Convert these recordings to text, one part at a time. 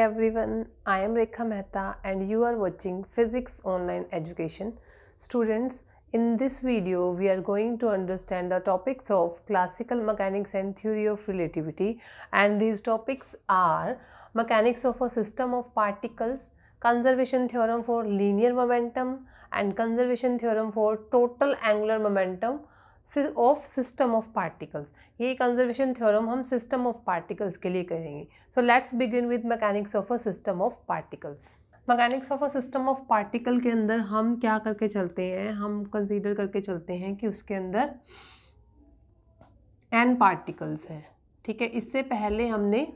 everyone, I am Rekha Mehta and you are watching Physics Online Education. Students, in this video we are going to understand the topics of classical mechanics and theory of relativity, and these topics are mechanics of a system of particles, conservation theorem for linear momentum and conservation theorem for total angular momentum of system of particles. ये conservation theorem हम system of particles के लिए करेंगे। So let's begin with mechanics of a system of particles. Mechanics of a system of particle के अंदर हम क्या करके चलते हैं, हम कंसीडर करके चलते हैं कि उसके अंदर n पार्टिकल्स हैं। ठीक है, इससे पहले हमने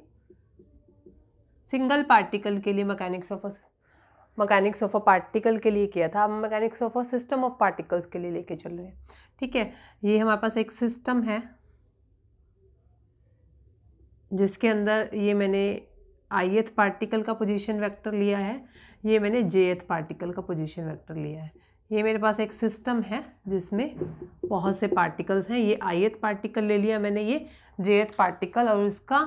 सिंगल पार्टिकल के लिए मैकेनिक्स ऑफ अ पार्टिकल के लिए किया था। हम mechanics of a system of particles के लिए लेके चल रहे हैं। ठीक है, ये हमारे पास एक सिस्टम है जिसके अंदर ये मैंने ith पार्टिकल का पोजीशन वेक्टर लिया है, ये मैंने jth पार्टिकल का पोजीशन वेक्टर लिया है। ये मेरे पास एक सिस्टम है जिसमें बहुत से पार्टिकल्स हैं। ये ith पार्टिकल ले लिया मैंने, ये jth पार्टिकल, और इसका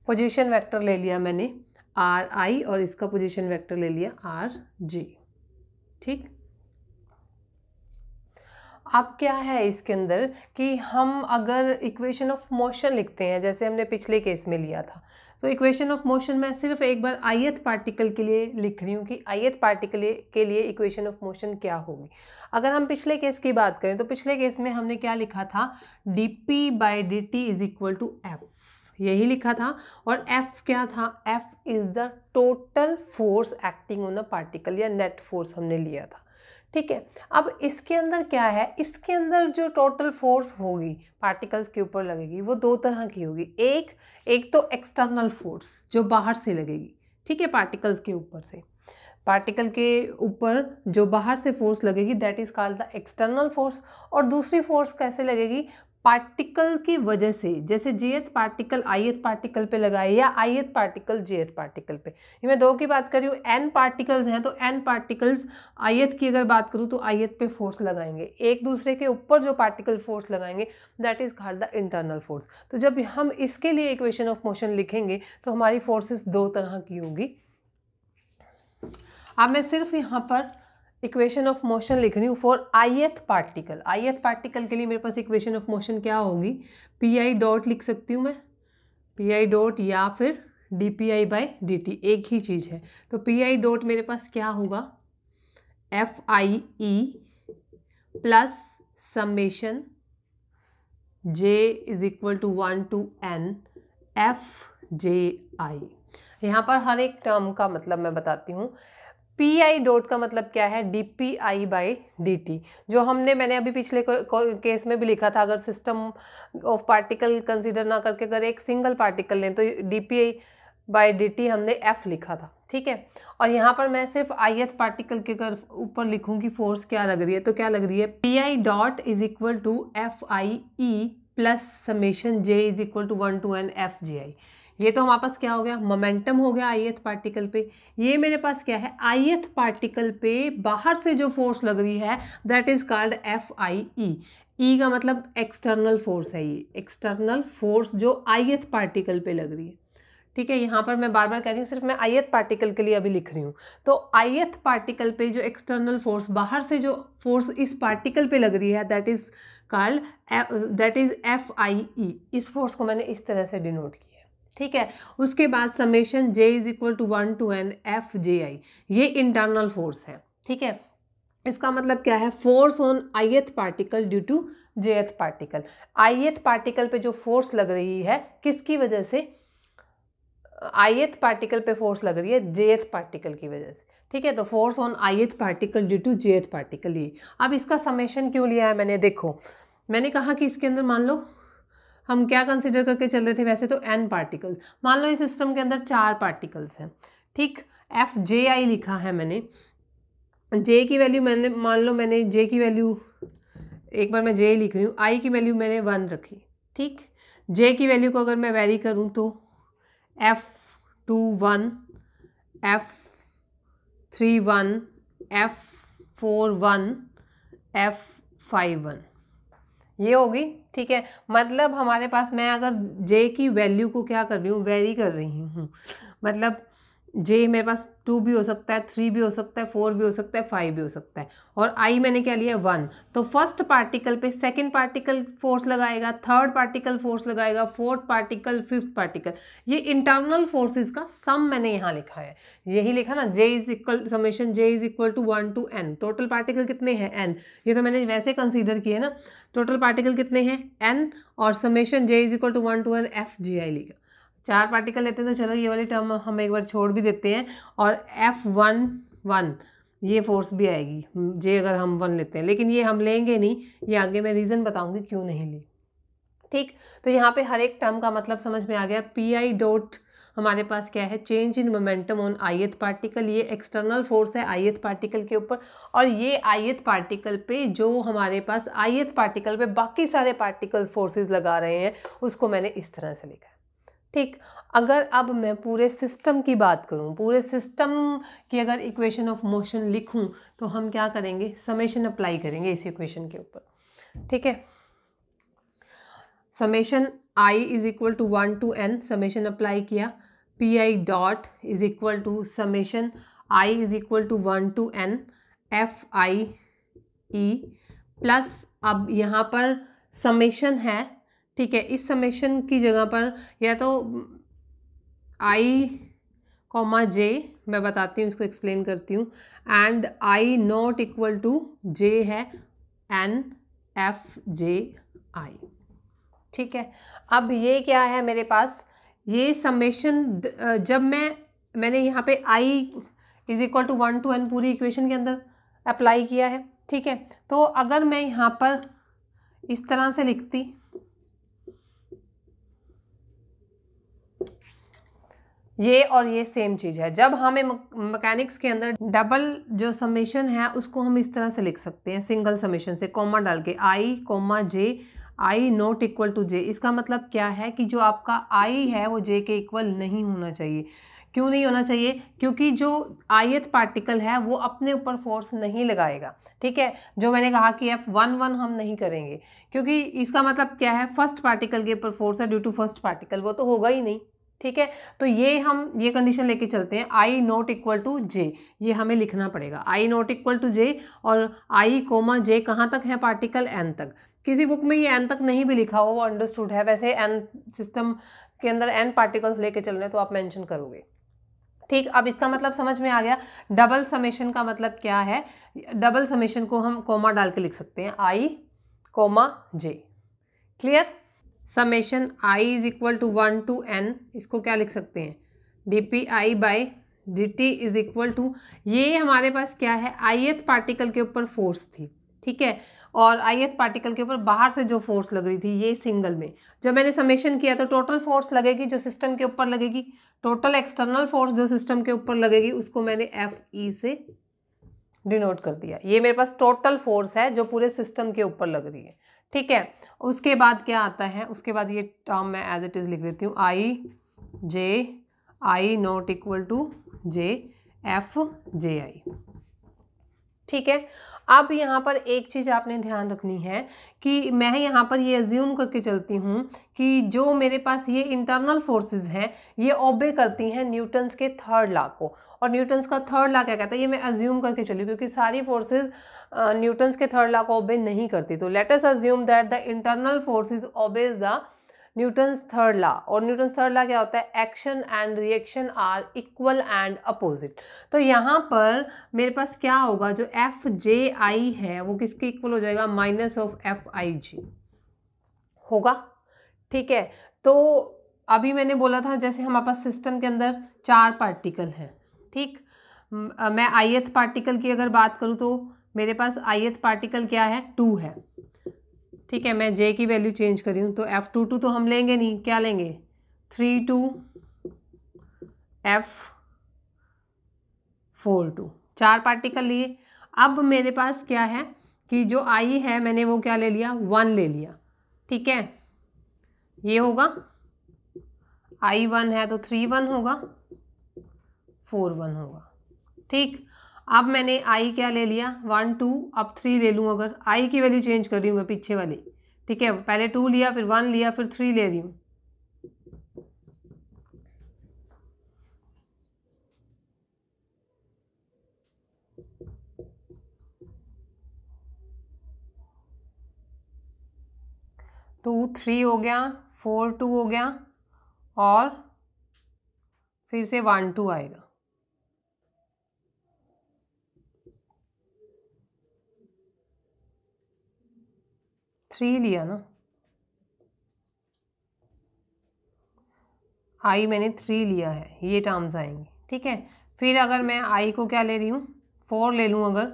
पोजीशन वेक्टर ले लिया मैंने ri, और इसका पोजीशन वेक्टर ले लिया rg। ठीक, अब क्या है इसके अंदर कि हम अगर इक्वेशन ऑफ मोशन लिखते हैं, जैसे हमने पिछले केस में लिया था, तो इक्वेशन ऑफ मोशन मैं सिर्फ एक बार ith पार्टिकल के लिए लिख रही हूँ कि ith पार्टिकल के लिए इक्वेशन ऑफ मोशन क्या होगी। अगर हम पिछले केस की बात करें तो पिछले केस में हमने क्या लिखा था, dp/dt is equal to f, यही लिखा था। और f क्या था, f is the total force acting on a particle, या नेट फोर्स हमने लिया था। ठीक है, अब इसके अंदर क्या है, इसके अंदर जो टोटल फोर्स होगी पार्टिकल्स के ऊपर लगेगी वो दो तरह की होगी। एक तो एक्सटर्नल फोर्स जो बाहर से लगेगी, ठीक है, पार्टिकल्स के ऊपर से, पार्टिकल के ऊपर जो बाहर से फोर्स लगेगी that is called the external force. और दूसरी फोर्स कैसे लगेगी, पार्टिकल की वजह से, जैसे jth पार्टिकल ith पार्टिकल पे लगा है या ith पार्टिकल jth पार्टिकल पे। ये मैं दो की बात कर रही हूँ, n पार्टिकल्स हैं तो n पार्टिकल्स ith की अगर बात करूँ तो ith पे फोर्स लगाएंगे, एक दूसरे के ऊपर जो पार्टिकल फोर्स लगाएंगे that is called the internal force. तो जब हम इसके लिए इक्वेशन ऑफ मोशन लिखेंगे तो हमारी फोर्सेस दो तरह की होगी। अब मैं सिर्फ यहाँ पर इक्वेशन ऑफ मोशन लिख रही हूँ for ith particle. ith particle के लिए मेरे पास इक्वेशन ऑफ मोशन क्या होगी, pi डॉट लिख सकती हूँ मैं, pi डॉट या फिर dpi/dt, एक ही चीज़ है। तो pi डॉट मेरे पास क्या होगा, FIE plus summation j is equal to 1 to n FJI। यहाँ पर हर एक टर्म का मतलब मैं बताती हूँ। पी डॉट का मतलब क्या है, dpi/dt, जो मैंने अभी पिछले केस में भी लिखा था। अगर सिस्टम ऑफ पार्टिकल कंसीडर ना करके अगर एक सिंगल पार्टिकल लें तो dpi/dt हमने f लिखा था। ठीक है, और यहाँ पर मैं सिर्फ ith पार्टिकल के अगर ऊपर लिखूँ कि फोर्स क्या लग रही है, तो क्या लग रही है, pi dot is equal to FIE plus summation j is equal to 1 to n FJI। ये तो हमारे पास क्या हो गया, मोमेंटम हो गया ith पार्टिकल पे। ये मेरे पास क्या है, ith पार्टिकल पे बाहर से जो फोर्स लग रही है दैट इज कॉल्ड FIE। ई का मतलब एक्सटर्नल फोर्स है, ये एक्सटर्नल फोर्स जो ith पार्टिकल पे लग रही है। ठीक है, यहाँ पर मैं बार बार कह रही हूँ, सिर्फ मैं ith पार्टिकल के लिए अभी लिख रही हूँ। तो ith पार्टिकल पे जो एक्सटर्नल फोर्स, बाहर से जो फोर्स इस पार्टिकल पे लग रही है that is called, that is FIE। इस फोर्स को मैंने इस तरह से डिनोट किया। ठीक है, उसके बाद summation j is equal to 1 to n FJI, ये इंटरनल फोर्स है। ठीक है, इसका मतलब क्या है, force on ith particle due to jth particle. ith particle पे जो फोर्स लग रही है किसकी वजह से, ith पार्टिकल पे फोर्स लग रही है jth पार्टिकल की वजह से। ठीक है, तो force on ith particle due to jth particle. ये अब इसका समेशन क्यों लिया है मैंने, देखो मैंने कहा कि इसके अंदर मान लो हम क्या कंसीडर करके चल रहे थे, वैसे तो n पार्टिकल, मान लो इस सिस्टम के अंदर 4 पार्टिकल्स हैं। ठीक, FJI लिखा है मैंने, j की वैल्यू मैंने, मान लो मैंने j की वैल्यू, एक बार मैं j लिख रही हूँ, i की वैल्यू मैंने 1 रखी। ठीक, j की वैल्यू को अगर मैं वेरी करूँ तो F21 F31 F41 F51, ये होगी, ठीक है। मतलब हमारे पास, मैं अगर जे की वैल्यू को क्या कर रही हूँ, वेरी कर रही हूँ, मतलब जे मेरे पास 2 भी हो सकता है, 3 भी हो सकता है, 4 भी हो सकता है, 5 भी हो सकता है, और आई मैंने क्या लिया 1, तो फर्स्ट पार्टिकल पे सेकंड पार्टिकल फोर्स लगाएगा, थर्ड पार्टिकल फोर्स लगाएगा, फोर्थ पार्टिकल, फिफ्थ पार्टिकल। ये इंटरनल फोर्सेस का सम मैंने यहाँ लिखा है, यही लिखा ना, J is equal summation J is equal to 1 to n। Total particle कितने हैं, n, ये तो मैंने वैसे कंसीडर किए ना, टोटल पार्टिकल कितने हैं n, और summation J is equal to 1 to n F G I लिखा। 4 पार्टिकल लेते हैं तो चलो ये वाली टर्म हम एक बार छोड़ भी देते हैं, और F1 ये फोर्स भी आएगी जे अगर हम 1 लेते हैं, लेकिन ये हम लेंगे नहीं, ये आगे मैं रीज़न बताऊंगी क्यों नहीं ली, ठीक। तो यहाँ पे हर एक टर्म का मतलब समझ में आ गया। पी आई डॉट हमारे पास क्या है, change in momentum on ith particle, ये एक्सटर्नल फोर्स है ith पार्टिकल के ऊपर, और ये ith पार्टिकल पे जो हमारे पास ith पार्टिकल पे बाकी सारे पार्टिकल फोर्सेस लगा रहे हैं, उसको मैंने इस तरह से लिखा है, ठीक। अगर अब मैं पूरे सिस्टम की बात करूं, पूरे सिस्टम की अगर इक्वेशन ऑफ मोशन लिखूं, तो हम क्या करेंगे, समेशन अप्लाई करेंगे इस इक्वेशन के ऊपर, ठीक है। Summation I is equal to 1 to n, summation apply किया, P I dot is equal to summation I is equal to 1 to n F I E plus, अब यहाँ पर समेशन है, ठीक है। इस समेशन की जगह पर या तो आई कॉमा जे, मैं बताती हूँ, इसको एक्सप्लेन करती हूँ, and I not equal to J है एन एफ जे आई, ठीक है। अब ये क्या है मेरे पास, ये समेशन जब मैंने यहाँ पे I is equal to 1 to n पूरी इक्वेशन के अंदर अप्लाई किया है, ठीक है। तो अगर मैं यहाँ पर इस तरह से लिखती, ये और ये सेम चीज़ है, जब हमें मैकेनिक्स के अंदर डबल जो समेशन है उसको हम इस तरह से लिख सकते हैं, सिंगल समेशन से कॉमा डाल के, I comma J I not equal to J. इसका मतलब क्या है कि जो आपका आई है वो जे के इक्वल नहीं होना चाहिए। क्यों नहीं होना चाहिए, क्योंकि जो ith पार्टिकल है वो अपने ऊपर फोर्स नहीं लगाएगा, ठीक है। जो मैंने कहा कि F11 हम नहीं करेंगे, क्योंकि इसका मतलब क्या है, फर्स्ट पार्टिकल के ऊपर फोर्स है ड्यू टू फर्स्ट पार्टिकल, वो तो होगा ही नहीं, ठीक है। तो ये हम ये कंडीशन लेके चलते हैं, आई नॉट इक्वल टू जे, ये हमें लिखना पड़ेगा, आई नॉट इक्वल टू जे, और आई कोमा जे कहाँ तक है पार्टिकल, एन तक। किसी बुक में ये एन तक नहीं भी लिखा हो वो अंडरस्टूड है, वैसे एन सिस्टम के अंदर एन पार्टिकल्स लेके चलने तो आप मेंशन करोगे, ठीक। अब इसका मतलब समझ में आ गया। डबल समेशन का मतलब क्या है, डबल समेशन को हम कोमा डाल के लिख सकते हैं, i comma j, clear. Summation I is equal to 1 to n, इसको क्या लिख सकते हैं, d P I by D T is equal to, ये हमारे पास क्या है, ith पार्टिकल के ऊपर फोर्स थी, ठीक है, और ith पार्टिकल के ऊपर बाहर से जो फोर्स लग रही थी, ये सिंगल में जब मैंने समेशन किया तो टोटल फोर्स लगेगी जो सिस्टम के ऊपर लगेगी, टोटल एक्सटर्नल फोर्स जो सिस्टम के ऊपर लगेगी उसको मैंने एफ ई से डिनोट कर दिया। ये मेरे पास टोटल फोर्स है जो पूरे सिस्टम के ऊपर लग रही है, ठीक है। उसके बाद क्या आता है, उसके बाद ये टर्म मैं एज इट इज लिख देती हूँ, I J I not equal to J F जे आई, ठीक है। अब यहाँ पर एक चीज़ आपने ध्यान रखनी है कि मैं यहाँ पर ये अज्यूम करके चलती हूँ कि जो मेरे पास ये इंटरनल फोर्सेस हैं ये ओबे करती हैं न्यूटन्स के थर्ड लॉ को, और न्यूटन्स का थर्ड लॉ क्या कहता है, ये मैं अज्यूम करके चली क्योंकि सारी फोर्सेस न्यूटन्स के थर्ड लॉ को ओबे नहीं करती। तो let us assume that the internal forces obeys the Newton's third law, और न्यूटन्स थर्ड लॉ क्या होता है, action and reaction are equal and opposite. तो यहाँ पर मेरे पास क्या होगा, जो एफ जे आई है वो किसके इक्वल हो जाएगा, माइनस ऑफ एफ आई जी होगा, ठीक है। तो अभी मैंने बोला था जैसे हमारे पास सिस्टम के अंदर 4 पार्टिकल हैं, ठीक। मैं ith पार्टिकल की अगर बात करूँ तो मेरे पास ith पार्टिकल क्या है, 2 है, ठीक है। मैं j की वैल्यू चेंज करी हूँ तो F22 तो हम लेंगे नहीं, क्या लेंगे 32 F42, 4 पार्टिकल लिए। अब मेरे पास क्या है कि जो I है मैंने वो क्या ले लिया, 1 ले लिया, ठीक है। ये होगा I1 है तो 3 1 होगा, 4 1 होगा, ठीक। अब मैंने I क्या ले लिया 1 2, अब 3 ले लूँ, अगर I की वैल्यू चेंज कर रही हूँ मैं पीछे वाली, ठीक है, पहले 2 लिया, फिर 1 लिया, फिर 3 ले रही हूँ। टू 3 हो गया, 4 2 हो गया, और फिर से 1 2 आएगा। थ्री लिया ना, आई मैंने 3 लिया है, ये टर्म्स आएंगे। ठीक है, फिर अगर मैं आई को क्या ले रही हूँ, 4 ले लूँ अगर,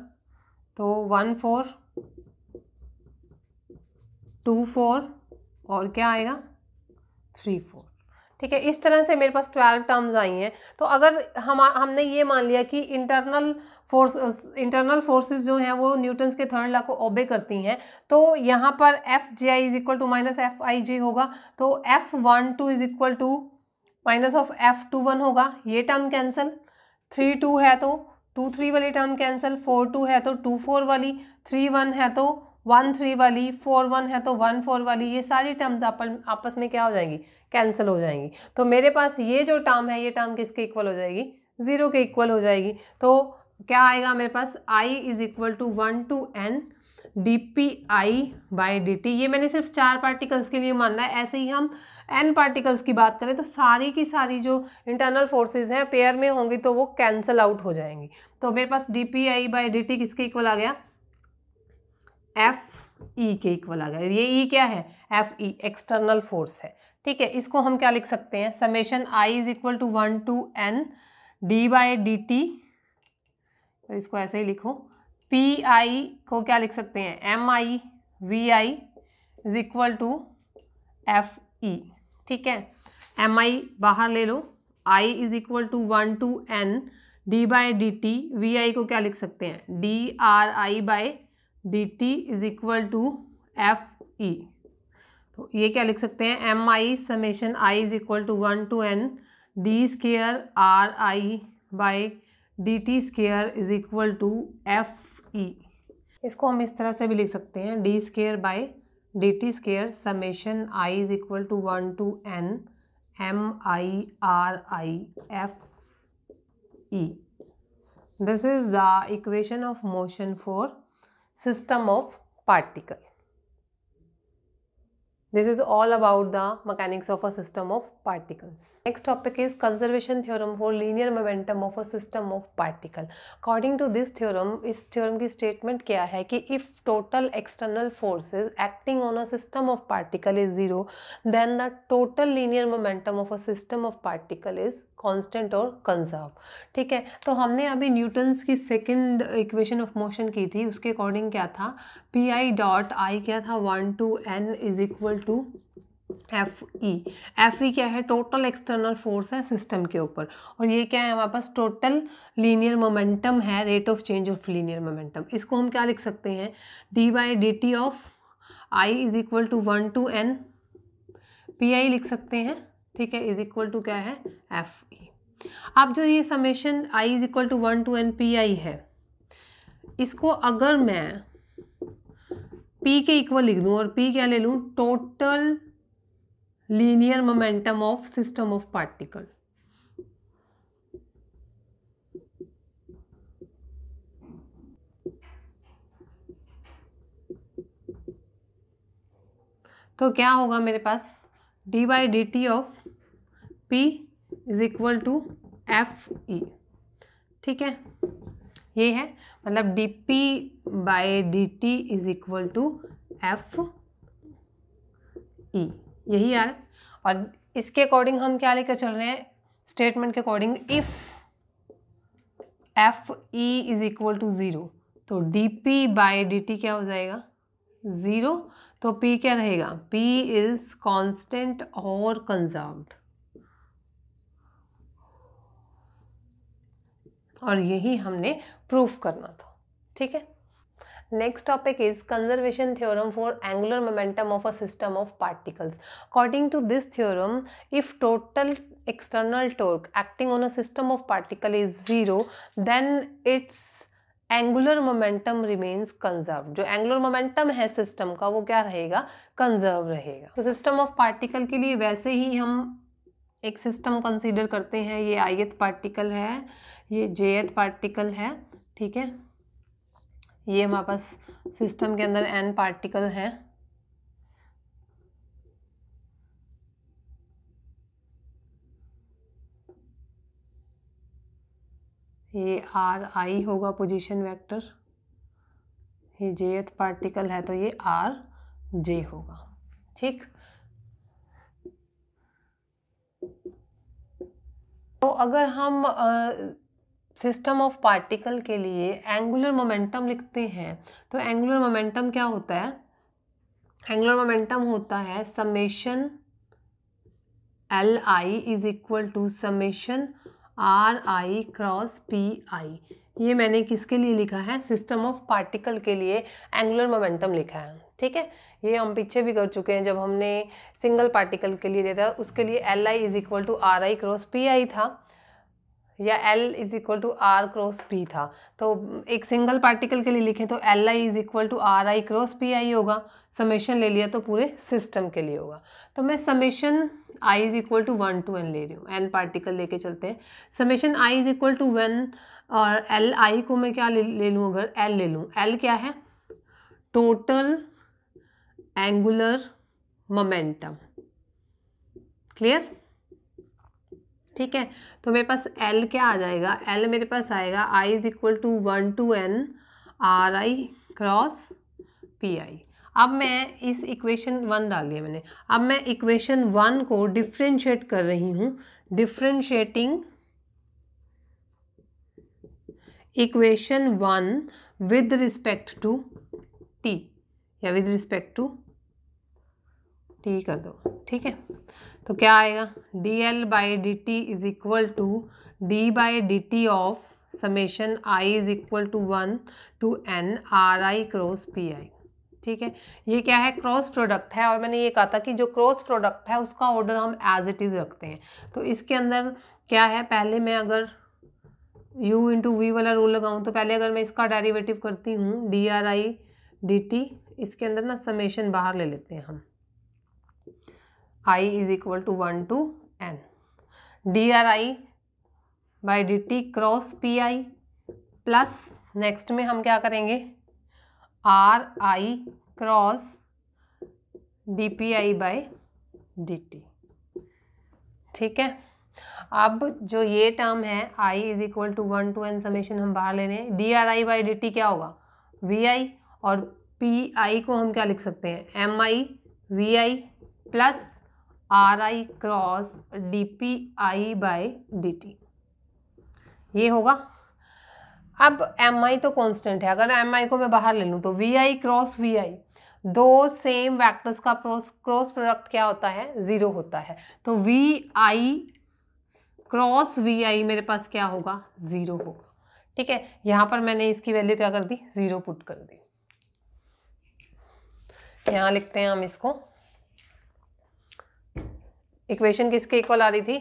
तो 1 4 2 4 और क्या आएगा 3 4। ठीक है, इस तरह से मेरे पास 12 टर्म्स आई हैं। तो अगर हमने ये मान लिया कि इंटरनल फोर्सेस जो हैं वो न्यूटन्स के थर्ड लॉ को ओबे करती हैं, तो यहाँ पर F J I is equal to minus F I J होगा, तो F12 is equal to minus of F21 होगा, ये टर्म कैंसिल, 3 2 है तो 2 3 वाली टर्म कैंसिल, 4 2 है तो 2 4 वाली, 3 1 है तो 1 3 वाली, 4 1 है तो 1 4 वाली, ये सारी टर्म्स आपस में क्या हो जाएंगी, कैंसिल हो जाएंगी। तो मेरे पास ये जो टर्म है, ये टर्म किसके इक्वल हो जाएगी, 0 के इक्वल हो जाएगी। तो क्या आएगा मेरे पास, I is equal to 1 to n dpi/dt। ये मैंने सिर्फ 4 पार्टिकल्स के लिए मानना है, ऐसे ही हम n पार्टिकल्स की बात करें तो सारी की सारी जो इंटरनल फोर्सेस हैं पेयर में होंगी तो वो कैंसिल आउट हो जाएंगी। तो मेरे पास dpi/dt किसके इक्वल आ गया, Fe के इक्वल आ गया। ये E क्या है, Fe एक्सटर्नल फोर्स है। ठीक है, इसको हम क्या लिख सकते हैं, summation I is equal to 1 to n d/dt, इसको ऐसे ही लिखो। Pi को क्या लिख सकते हैं, Mi Vi is equal to Fe। ठीक है, Mi बाहर ले लो, I is equal to 1 to n d/dt, Vi को क्या लिख सकते हैं, dRi/dt is equal to Fe। तो ये क्या लिख सकते हैं, Mi summation I is equal to 1 to n d square Ri/dt square is equal to Fe। इसको हम इस तरह से भी लिख सकते हैं, d square by dt square summation I is equal to 1 to n MIRIFE। This is the equation of motion for system of particle. This is all about the mechanics of a system of particles. Next topic is conservation theorem for linear momentum of a system of particle. According to this theorem, इस theorem की statement क्या है कि if total external forces acting on a system of particle is 0, then the total linear momentum of a system of particle is constant और conserve. ठीक है, तो हमने अभी न्यूटन्स की सेकेंड इक्वेशन ऑफ मोशन की थी, उसके अकॉर्डिंग क्या था, Pi डॉट आई क्या था, 1 to n is equal to Fe क्या है, टोटल एक्सटर्नल फोर्स है सिस्टम के ऊपर, और ये क्या है हमारे पास, टोटल लीनियर मोमेंटम है, rate of change of linear momentum. इसको हम क्या लिख सकते हैं, d/dt of I is equal to 1 to n Pi लिख सकते हैं। ठीक है, इज इक्वल टू क्या है, Fe। अब जो ये summation I is equal to 1 to n Pi है, इसको अगर मैं P के इक्वल लिख दूं और P क्या ले लूं, total linear momentum of system of particle. तो क्या होगा मेरे पास, d/dt of P is equal to Fe। ठीक है, ये है मतलब dp/dt is equal to Fe, यही आ रहा है। और इसके अकॉर्डिंग हम क्या लेकर चल रहे हैं, स्टेटमेंट के according, if Fe is equal to 0 तो dp/dt क्या हो जाएगा, 0। तो P क्या रहेगा, P इज कांस्टेंट और कंजर्व्ड, और यही हमने प्रूफ करना था। ठीक है, next topic is conservation theorem for angular momentum of a system of particles. According to this theorem, if total external torque acting on a system of particle is 0, then its angular momentum remains conserve. जो angular momentum है system का वो क्या रहेगा, conserve रहेगा। तो system of particle के लिए वैसे ही हम एक सिस्टम कंसीडर करते हैं, ये ith पार्टिकल है, ये jth पार्टिकल है, ठीक है। ये हमारे पास सिस्टम के अंदर n पार्टिकल हैं, ये RI होगा पोजीशन वेक्टर, ये jth पार्टिकल है तो ये RJ होगा, ठीक। तो अगर हम सिस्टम ऑफ पार्टिकल के लिए एंगुलर मोमेंटम लिखते हैं तो एंगुलर मोमेंटम क्या होता है, एंगुलर मोमेंटम होता है summation Li is equal to summation Ri cross Pi। ये मैंने किसके लिए लिखा है, सिस्टम ऑफ पार्टिकल के लिए एंगुलर मोमेंटम लिखा है, ठीक है। ये हम पीछे भी कर चुके हैं जब हमने सिंगल पार्टिकल के लिए लिया था, उसके लिए Li is equal to Ri cross Pi था, या L is equal to R cross P था। तो एक सिंगल पार्टिकल के लिए लिखें तो Li is equal to RI cross Pi होगा, समेशन ले लिया तो पूरे सिस्टम के लिए होगा। तो मैं summation I is equal to 1 to n ले रही हूँ, n पार्टिकल लेके चलते हैं। Summation I is equal to 1 और Li को मैं क्या ले लूँ, अगर L ले लूँ, L क्या है, टोटल एंगुलर मोमेंटम, क्लियर, ठीक है। तो मेरे पास L क्या आ जाएगा, L मेरे पास आएगा I is equal to 1 to n RI cross Pi। अब मैं इस इक्वेशन 1 डाल दिया मैंने, अब मैं इक्वेशन 1 को डिफ्रेंशिएट कर रही हूँ, differentiating equation 1 with respect to t, या विद रिस्पेक्ट टू t कर दो, ठीक है। तो क्या आएगा, dl by D T is equal to d by D t of summation I is equal to 1 to n RI cross Pi, ठीक है। ये क्या है, क्रॉस प्रोडक्ट है, और मैंने ये कहा था कि जो क्रॉस प्रोडक्ट है उसका ऑर्डर हम एज इट इज़ रखते हैं। तो इसके अंदर क्या है, पहले मैं अगर u इंटू वी वाला रूल लगाऊं तो पहले अगर मैं इसका डेरिवेटिव करती हूँ DRI dt, इसके अंदर ना समेशन बाहर ले लेते हैं हम, I is equal to 1 to n DRI by D t cross Pi plus next में हम क्या करेंगे, RI cross DPi by D t, ठीक है। अब जो ये टर्म है I is equal to 1 to n summation हम बाहर ले रहे हैं, DRI बाई डी टी क्या होगा, VI, और PI को हम क्या लिख सकते हैं, MI VI plus RI cross DPi by D T, ये होगा। अब MI तो कांस्टेंट है, अगर MI को मैं बाहर ले लूँ तो VI क्रॉस VI, दो सेम वेक्टर्स का क्रॉस प्रोडक्ट क्या होता है, 0 होता है। तो VI क्रॉस VI मेरे पास क्या होगा, 0 होगा, ठीक है। यहाँ पर मैंने इसकी वैल्यू क्या कर दी, 0 पुट कर दी। यहाँ लिखते हैं हम इसको, इक्वेशन किसके इक्वल आ रही थी,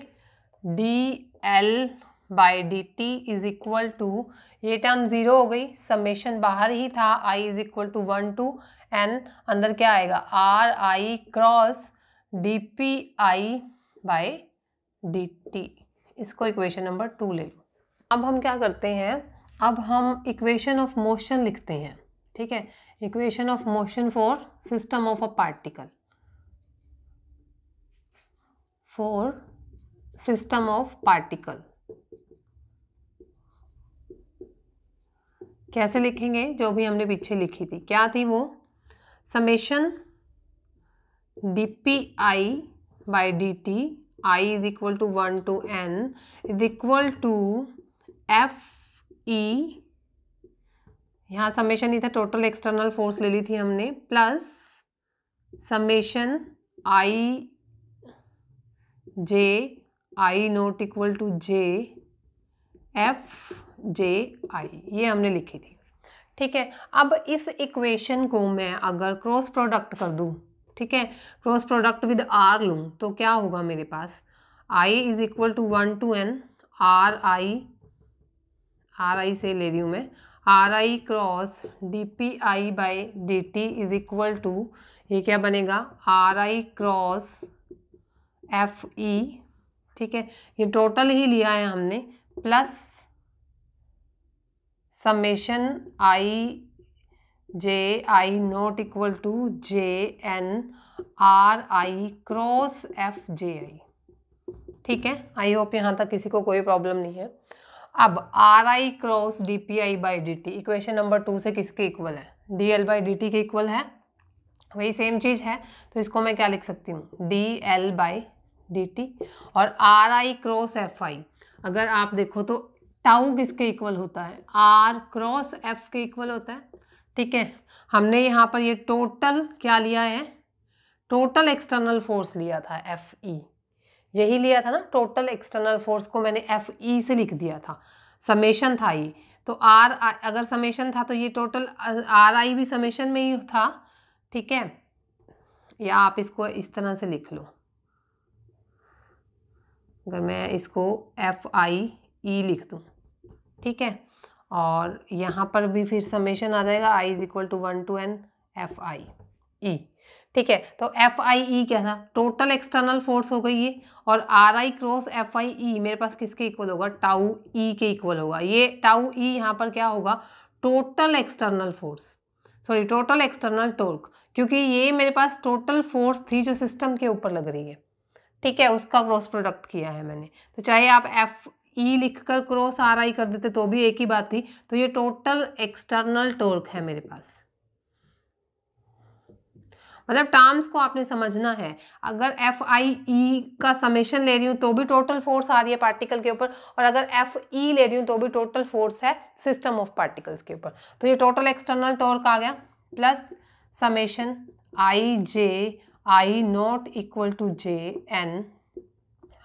DL by D T is equal to, ये टर्म 0 हो गई, समेशन बाहर ही था, I is equal to 1 to n, अंदर क्या आएगा, RI cross DPi by D t, इसको इक्वेशन नंबर 2 ले लो। अब हम क्या करते हैं, अब हम इक्वेशन ऑफ मोशन लिखते हैं, ठीक है। Equation of motion for system of a particle, for system of particle कैसे लिखेंगे, जो भी हमने पीछे लिखी थी, क्या थी वो, summation DPi by D t I is equal to 1 to n is equal to FE, यहाँ समेशन ही था, टोटल एक्सटर्नल फोर्स ले ली थी हमने, plus summation I J I not equal to J FJI, ये हमने लिखी थी, ठीक है। अब इस इक्वेशन को मैं अगर क्रॉस प्रोडक्ट कर दूं, ठीक है, क्रॉस प्रोडक्ट विद R लूँ तो क्या होगा मेरे पास, I is equal to 1 to n RI से ले रही हूँ मैं, R I cross D P I by D T is equal to, ये क्या बनेगा, R I cross F E, ठीक है, ये टोटल ही लिया है हमने, plus summation I J I not equal to J N R I cross F जे आई। ठीक है, आई होप यहाँ तक किसी को कोई प्रॉब्लम नहीं है। अब are I cross D P I by D T equation number 2 से किसके इक्वल है, D L by D T के इक्वल है, वही सेम चीज़ है। तो इसको मैं क्या लिख सकती हूँ, D L by D T. और R I cross F I, अगर आप देखो तो टाउ किसके इक्वल होता है, आर क्रॉस एफ के इक्वल होता है। ठीक है, हमने यहाँ पर ये टोटल क्या लिया है, टोटल एक्सटर्नल फोर्स लिया था एफ ई, यही लिया था ना, टोटल एक्सटर्नल फोर्स को मैंने एफ ई से लिख दिया था, समेशन था ये। तो आर अगर समेशन था तो ये टोटल आर आई भी समेशन में ही था। ठीक है, या आप इसको इस तरह से लिख लो, अगर मैं इसको एफ आई ई लिख दूँ, ठीक है, और यहाँ पर भी फिर समेशन आ जाएगा, I is equal to 1 to n F I E. ठीक है, तो एफ आई ई क्या था, टोटल एक्सटर्नल फोर्स हो गई ये, और R I cross F I E मेरे पास किसके इक्वल होगा, टाउ ई के इक्वल होगा। ये टाउ ई यहाँ पर क्या होगा, total external force, sorry total external torque, क्योंकि ये मेरे पास टोटल फोर्स थी जो सिस्टम के ऊपर लग रही है। ठीक है, उसका क्रॉस प्रोडक्ट किया है मैंने। तो चाहे आप एफ ई लिख कर क्रॉस आर आई कर देते तो भी एक ही बात थी। तो ये टोटल एक्सटर्नल टॉर्क है मेरे पास, मतलब टर्म्स को आपने समझना है। अगर एफ आई ई का समेशन ले रही हूँ तो भी टोटल फोर्स आ रही है पार्टिकल के ऊपर, और अगर एफ ई ले रही हूँ तो भी टोटल फोर्स है सिस्टम ऑफ पार्टिकल्स के ऊपर। तो ये टोटल एक्सटर्नल टॉर्क आ गया, plus summation I J I not equal to J N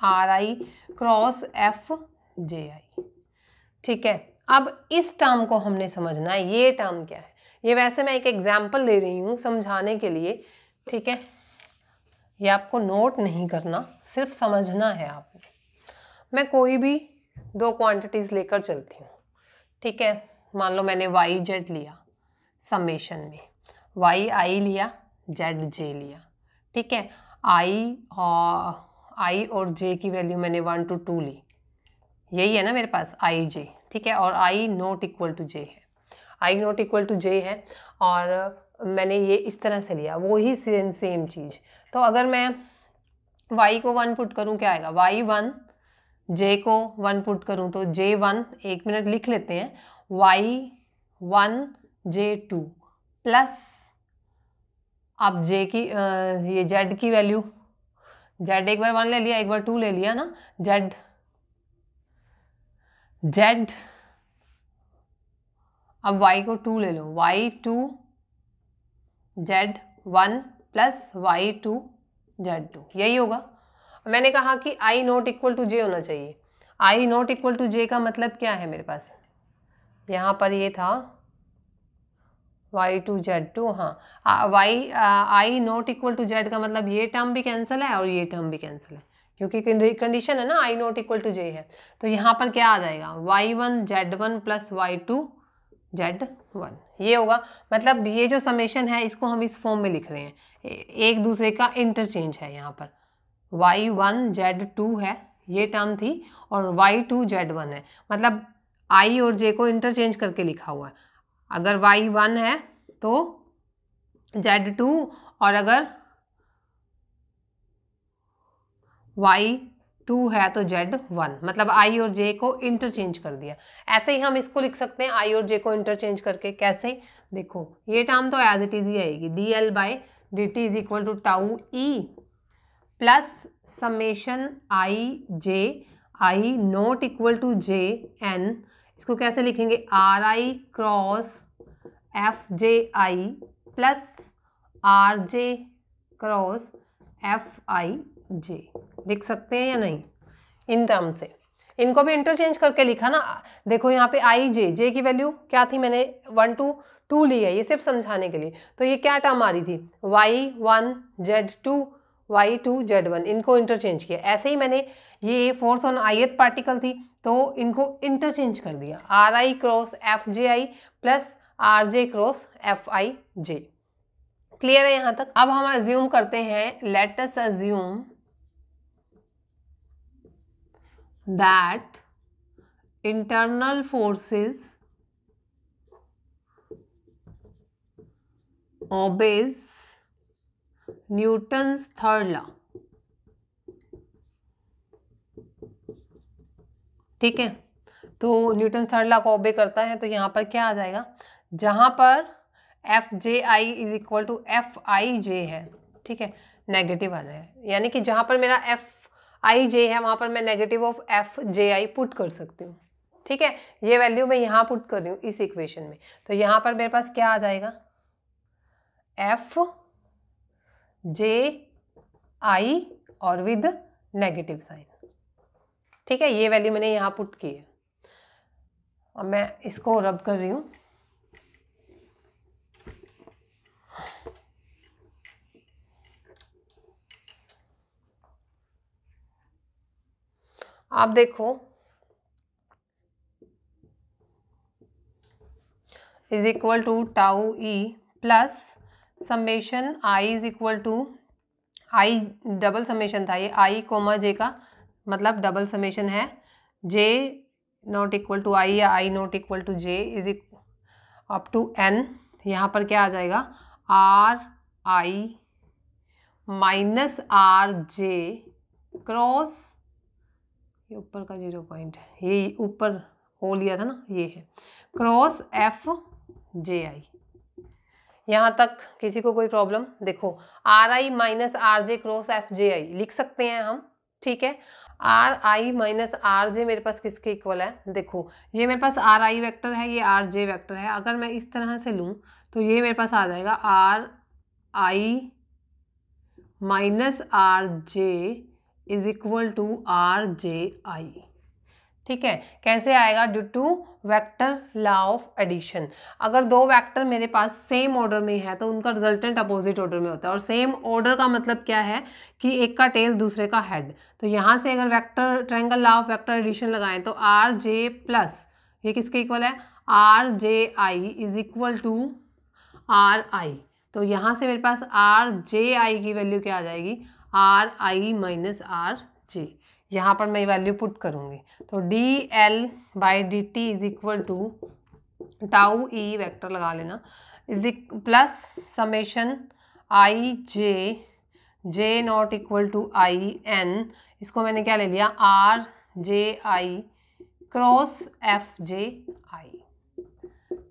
R I cross F जे आई। ठीक है, अब इस टर्म को हमने समझना है, ये टर्म क्या है। ये वैसे मैं एक एग्जाम्पल ले रही हूँ समझाने के लिए। ठीक है, ये आपको नोट नहीं करना, सिर्फ समझना है आपने। मैं कोई भी दो क्वांटिटीज़ लेकर चलती हूँ। ठीक है, मान लो मैंने वाई जेड लिया समेशन में, वाई आई लिया, जेड जे लिया। ठीक है, आई और जे की वैल्यू मैंने 1 to 2 ली, यही है ना मेरे पास आई जे। ठीक है, और आई नॉट इक्वल टू जे है, आई नॉट इक्वल टू जे है, और मैंने ये इस तरह से लिया, वो ही सेम चीज़। तो अगर मैं y को 1 पुट करूँ क्या आएगा, y1, j को 1 पुट करूँ तो j1, एक मिनट लिख लेते हैं, y1 j2 प्लस, अब j की ये z की वैल्यू, z एक बार 1 ले लिया, एक बार 2 ले लिया ना, z अब y को 2 ले लो, y2 z1 plus y2 z2, यही होगा। मैंने कहा कि i नॉट इक्वल टू जे होना चाहिए। i नॉट इक्वल टू जे का मतलब क्या है मेरे पास, यहाँ पर ये था y2 z2, हाँ i not equal to z का मतलब ये टर्म भी कैंसिल है और ये टर्म भी कैंसिल है, क्योंकि कंडीशन है ना i not equal to J है। तो यहाँ पर क्या आ जाएगा, y1 z1 plus y2 z1, ये होगा। मतलब ये जो समेशन है इसको हम इस फॉर्म में लिख रहे हैं, एक दूसरे का इंटरचेंज है। यहाँ पर y1 z2 है, ये टर्म थी, और y2 z1 है, मतलब i और j को इंटरचेंज करके लिखा हुआ है। अगर y1 है तो z2, और अगर y2 है तो z1, मतलब i और j को इंटरचेंज कर दिया। ऐसे ही हम इसको लिख सकते हैं i और j को इंटरचेंज करके। कैसे, देखो ये टर्म तो एज इट इज ही आएगी, D L by D T is equal to tau E plus summation I J I not equal to J N, इसको कैसे लिखेंगे, R I cross F J I plus R J cross F I J, लिख सकते हैं या नहीं in term से। इनको भी इंटरचेंज करके लिखा ना। देखो यहाँ पे आई जे की वैल्यू क्या थी, मैंने 1 to 2 ली है, ये सिर्फ समझाने के लिए। तो ये क्या टर्म आ रही थी, y1 z2 y2 z1, इनको इंटरचेंज किया। ऐसे ही मैंने ये फोर्स ऑन ith पार्टिकल थी, तो इनको इंटरचेंज कर दिया, are I cross F J I plus R J cross F I J. Clear है यहां तक? अब हम अज्यूम करते हैं, late us assume that internal forces obeys Newton's third law. ठीक है, तो न्यूटन थर्ड लॉ को ओबे करता है, तो यहाँ पर क्या आ जाएगा, जहां पर F J I is equal to F I J है, ठीक है, नेगेटिव आ जाएगा, यानी कि जहां पर मेरा एफ आई जे है वहां पर मैं negative of F J I put कर सकती हूँ। ठीक है, ये वैल्यू मैं यहाँ पुट कर रही हूँ इस इक्वेशन में, तो यहाँ पर मेरे पास क्या आ जाएगा, एफ जे आई और विद नेगेटिव साइन। ठीक है, ये वैल्यू मैंने यहाँ पुट की है। अब मैं इसको रब कर रही हूँ, आप देखो is equal to tau E plus summation I is equal to i, double summation था ये, आई कोमा जे का मतलब डबल समेशन है, J not equal to I या I not equal to J is up to N. यहाँ पर क्या आ जाएगा, R I minus are J cross, ये ऊपर का 0 पॉइंट है, ये ऊपर हो लिया था ना, ये है क्रॉस एफ जे आई। यहाँ तक किसी को कोई प्रॉब्लम? देखो R I minus are J cross F J I लिख सकते हैं हम। ठीक है, R I minus are J मेरे पास किसके इक्वल है, देखो ये मेरे पास आर आई वेक्टर है, ये आर जे वेक्टर है, अगर मैं इस तरह से लूँ तो ये मेरे पास आ जाएगा R I minus are J is equal to R जे आई। ठीक है, कैसे आएगा, due to vector law of addition. अगर दो वेक्टर मेरे पास सेम ऑर्डर में है तो उनका रिजल्टेंट अपोजिट ऑर्डर में होता है, और सेम ऑर्डर का मतलब क्या है कि एक का टेल दूसरे का हेड। तो यहाँ से अगर vector triangle law of vector addition लगाएं तो आर जे प्लस ये किसके इक्वल है, r J I is equal to r i. तो यहाँ से मेरे पास आर जे आई की वैल्यू क्या आ जाएगी, r I minus are j. यहाँ पर मैं वैल्यू पुट करूँगी, तो d L by D T is equal to tau e vector लगा लेना is plus summation I j j not equal to i n, इसको मैंने क्या ले लिया, r J i cross F जे आई।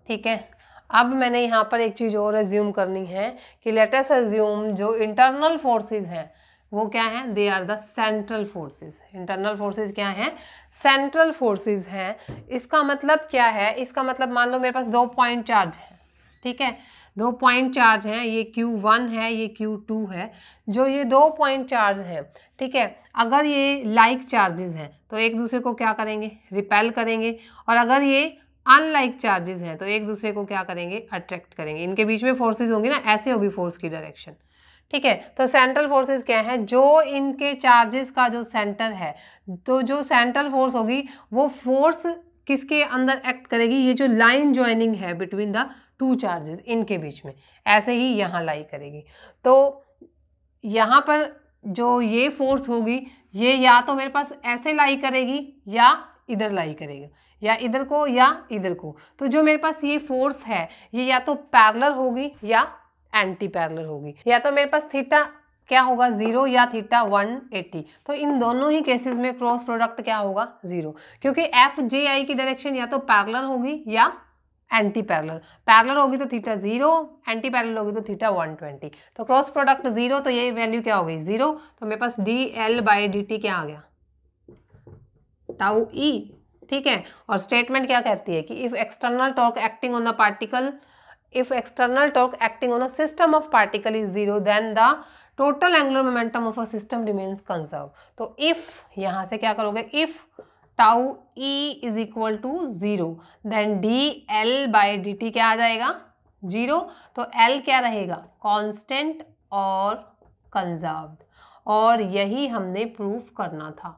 ठीक है, अब मैंने यहाँ पर एक चीज़ और एज्यूम करनी है कि लेट अस एज्यूम जो इंटरनल फोर्सेस हैं वो क्या है, they are the central forces. Internal forces क्या हैं, सेंट्रल फोर्सेस हैं। इसका मतलब क्या है, इसका मतलब मान लो मेरे पास 2 पॉइंट चार्ज है। ठीक है, 2 पॉइंट चार्ज हैं, ये Q1 है, ये Q2 है। जो ये 2 पॉइंट चार्ज हैं, ठीक है, अगर ये लाइक चार्जेस हैं तो एक दूसरे को क्या करेंगे, रिपेल करेंगे, और अगर ये अनलाइक चार्जेस हैं तो एक दूसरे को क्या करेंगे, अट्रैक्ट करेंगे। इनके बीच में फोर्सेस होंगी ना, ऐसे होगी फोर्स की डायरेक्शन। ठीक है, तो सेंट्रल फोर्सेस क्या है, जो इनके चार्जेस का जो सेंटर है, तो जो सेंट्रल फोर्स होगी वो फोर्स किसके अंदर एक्ट करेगी, ये जो लाइन ज्वाइनिंग है बिटवीन द 2 चार्जेस इनके बीच में, ऐसे ही यहाँ लाई करेगी। तो यहाँ पर जो ये फोर्स होगी ये या तो मेरे पास ऐसे लाई करेगी या इधर लाई करेगी, या इधर को या इधर को। तो जो मेरे पास ये फोर्स है ये या तो पैरेलल होगी या एंटी पैरेलल होगी, या तो मेरे पास थीटा क्या होगा 0 या थीटा 180। तो इन दोनों ही केसेस में क्रॉस प्रोडक्ट क्या होगा 0, क्योंकि एफ जे आई की डायरेक्शन या तो पैरेलल होगी या एंटी पैरेलल। पैरेलल होगी तो थीटा 0, एंटी पैरेलल होगी तो थीटा 120। तो क्रॉस प्रोडक्ट 0, तो ये वैल्यू क्या हो गई 0। तो मेरे पास D L by D T क्या आ गया, टाउ ई। ठीक है, और स्टेटमेंट क्या कहती है कि if external torque acting on the particle, if external torque acting on a system of particle is 0 then the total angular momentum of a system remains conserved। तो if यहाँ से क्या करोगे, if tau e is equal to 0 then dl by dt क्या आ जाएगा 0। तो l क्या रहेगा, constant और conserved, और यही हमने प्रूफ करना था।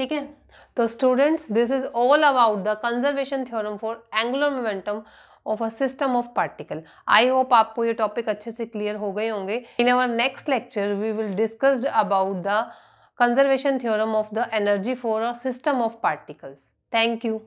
ठीक है। तो students, this is all about the conservation theorem for angular momentum of a system of particle. I hope आपको ये टॉपिक अच्छे से क्लियर हो गए होंगे। In our next lecture we will discussed about the conservation theorem of the energy for a system of particles. Thank you.